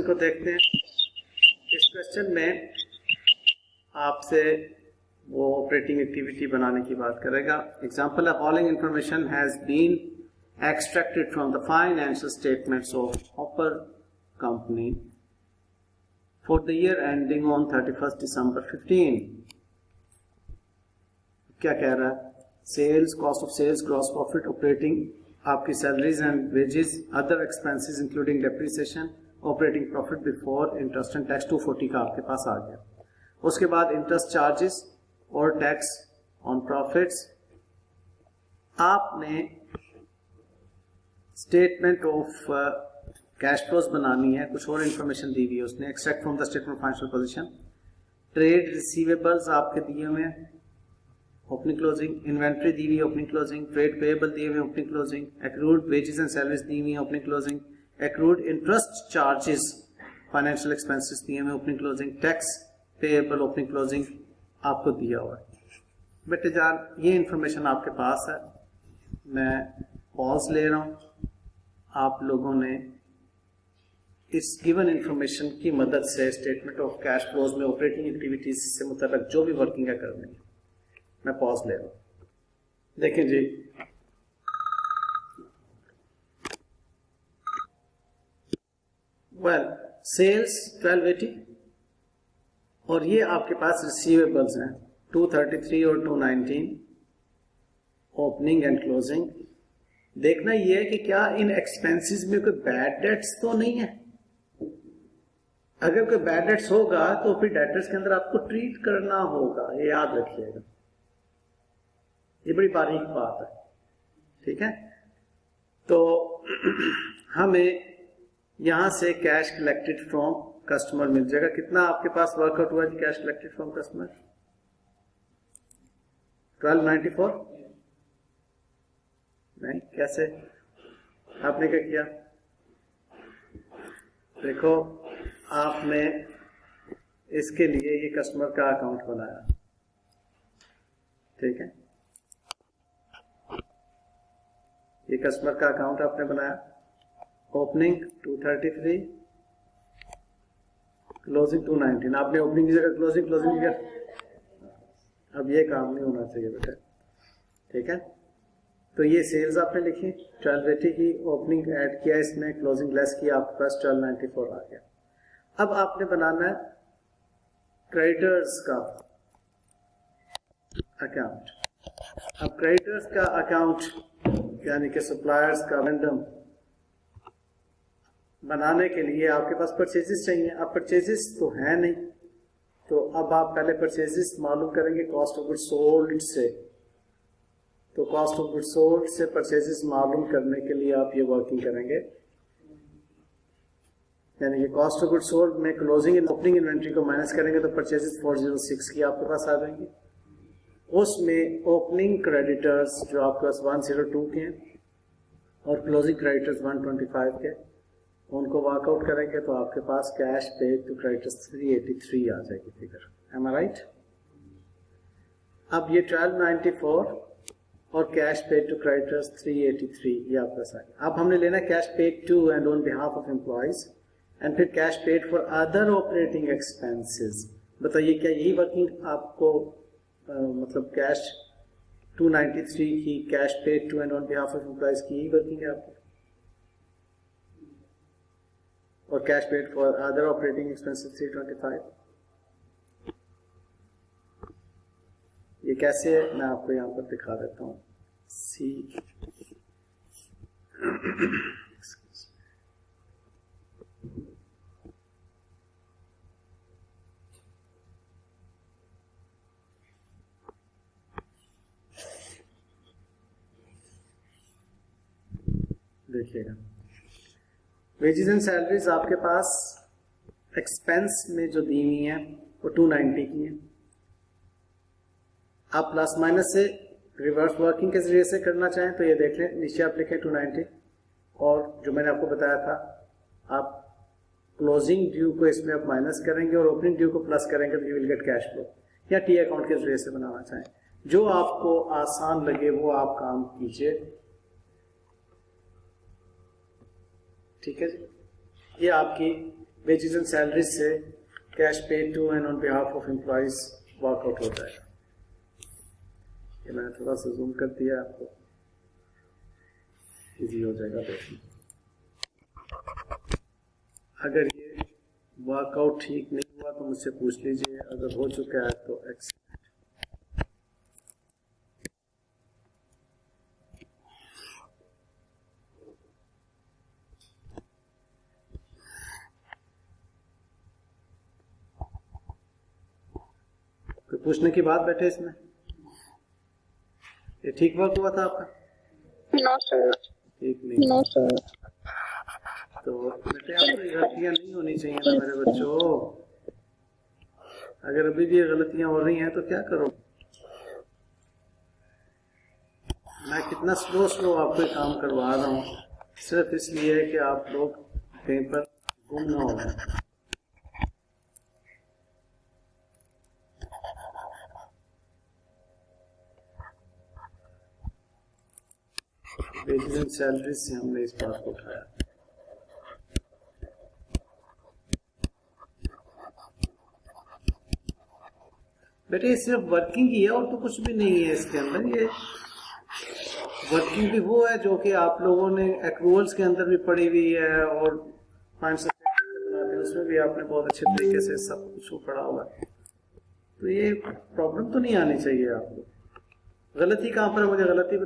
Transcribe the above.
को देखते हैं। इस क्वेश्चन में आपसे वो ऑपरेटिंग एक्टिविटी बनाने की बात करेगा। Example, following information has been extracted from the financial statements of Hopper Company for the year ending on 31st December 15. क्या कह रहा है? Sales, cost of sales, gross profit, operating, आपकी salaries and wages, other expenses including depreciation, operating profit before interest and tax 240 का आपके पास आ गया। उसके बाद इंटरेस्ट चार्जेस और टैक्स ऑन प्रॉफिट्स। आपने स्टेटमेंट ऑफ कैश फ्लोज बनानी है, कुछ और इंफॉर्मेशन दी हुई है उसने। Extract from the statement of financial position. Trade receivables आपके दिए हुए हैं, ओपनिंग क्लोजिंग। इन्वेंट्री दी हुई है, ओपनिंग क्लोजिंग। ट्रेड पेएबल दिए हुए, opening closing. Accrued wages and salaries दी हुई है, opening closing. Accrued interest charges, financial expenses दिए हुए, opening closing. Tax payable, opening closing आपको दिया हुआ है। बेटे जान, ये इंफॉर्मेशन आपके पास है। मैं पॉज ले रहा हूं। आप लोगों ने इस गिवन इंफॉर्मेशन की मदद से स्टेटमेंट ऑफ कैश फ्लोज में ऑपरेटिंग एक्टिविटीज से मुताबिक जो भी वर्किंग है करनी है। मैं पॉज ले रहा हूं। देखें जी, वेल सेल्स 1280 और ये आपके पास रिसीवेबल्स हैं 233 और 219, ओपनिंग एंड क्लोजिंग। देखना यह है कि क्या इन एक्सपेंसेस में कोई बैड डेट्स तो नहीं है। अगर कोई बैड डेट्स होगा तो फिर डेटर्स के अंदर आपको ट्रीट करना होगा, ये याद रखिएगा। ये बड़ी बारीक बात है, ठीक है। तो हमें यहां से कैश कलेक्टेड फ्रॉम कस्टमर मिल जाएगा। कितना आपके पास वर्कआउट हुआ जी कैश कलेक्टेड फ्रॉम कस्टमर? 1294। नहीं, कैसे? आपने क्या किया? देखो, आपने इसके लिए ये कस्टमर का अकाउंट बनाया, ठीक है। ये कस्टमर का अकाउंट आपने बनाया। Opening 233, closing 219। आपने ओपनिंग की जगह क्लोजिंग की जगह। अब ये काम नहीं होना चाहिए बेटा, ठीक है। तो ये सेल्स आपने लिखी 1280 की, ओपनिंग ऐड किया इसमें, क्लोजिंग लेस किया, आपके पास 1294 आ गया। अब आपने बनाना है क्रेडिटर्स का अकाउंट। अब क्रेडिटर्स का अकाउंट यानी कि सप्लायर्स का रैंडम बनाने के लिए आपके पास परचेजेस चाहिए। अब परचेजेस तो है नहीं, तो अब आप पहले परचेजेस मालूम करेंगे कॉस्ट ऑफ गुड्स सोल्ड से। तो कॉस्ट ऑफ गुड्स सोल्ड से परचेजेस मालूम करने के लिए आप ये वर्किंग करेंगे, यानी कि कॉस्ट ऑफ गुड्स सोल्ड में क्लोजिंग एंड ओपनिंग इन्वेंट्री को माइनस करेंगे तो परचेजेस 406 की आपके पास आ जाएंगे। उसमें ओपनिंग क्रेडिटर्स जो आपके पास 102 के हैं और क्लोजिंग क्रेडिटर्स 125 के, उनको वर्कआउट करेंगे तो आपके पास कैश पेड टू क्रेडिटर्स 383 आ जाएगी फिगर। एम आई राइट? अब ये 1294 और कैश पेड टू क्रेडिटर्स 383 ये आपके पास आ गया। अब हमने लेना cash paid to and on behalf of employees एंड फिर cash paid for other operating expenses. बताइए क्या यही वर्किंग आपको मतलब कैश 293 की cash paid to and on behalf of employees की यही वर्किंग है आपकी? और cash paid for other operating expenses 325। ये कैसे है मैं आपको यहां पर दिखा देता हूं। सी देखिएगा, वेजेस एंड सैलरीज आपके पास एक्सपेंस में जो दी हुई है वो 290 की है। आप प्लस माइनस से रिवर्स वर्किंग के जरिए से करना चाहें तो ये देख लें, नीचे आप लिखें 290 और जो मैंने आपको बताया था आप क्लोजिंग ड्यू को इसमें आप माइनस करेंगे और ओपनिंग ड्यू को प्लस करेंगे तो you will get cash flow. या टी अकाउंट के जरिए से बनाना चाहें, जो आपको आसान लगे वो आप काम कीजिए, ठीक है जी। ये आपकी वेजेस एंड सैलरी से cash paid to and on behalf of employees work out होता है। ये मैंने थोड़ा सा जूम कर दिया, आपको इजी हो जाएगा देखना। अगर ये वर्कआउट ठीक नहीं हुआ तो मुझसे पूछ लीजिए, अगर हो चुका है तो एक्सेप्ट। कोई पूछने की बात बैठे इसमें? ये ठीक वर्क हुआ था आपका? No sir. ठीक नहीं? No sir. तो बेटे आपको गलतियां नहीं होनी चाहिए ना मेरे बच्चों। अगर अभी भी ये गलतियां हो रही हैं तो क्या करो? मैं कितना स्लो स्लो आपको ये काम करवा रहा हूँ, सिर्फ इसलिए कि आप लोग कहीं पर गुम ना हो जाए। वेजेस एंड सैलरी से हमने इस बात को उठाया। बेटे ये सिर्फ वर्किंग ही है और तो कुछ भी नहीं है इसके अंदर। ये वर्किंग भी वो है जो कि आप लोगों ने एक्रूवल्स के अंदर भी पढ़ी हुई है और फाइनेंशियल स्टेटमेंट बनाते हैं उसमें भी आपने बहुत अच्छे तरीके से सब कुछ पढ़ा हुआ है। तो ये प्रॉब्लम तो नहीं आनी चाहिए आपको। गलती कहाँ पर है मुझे गलती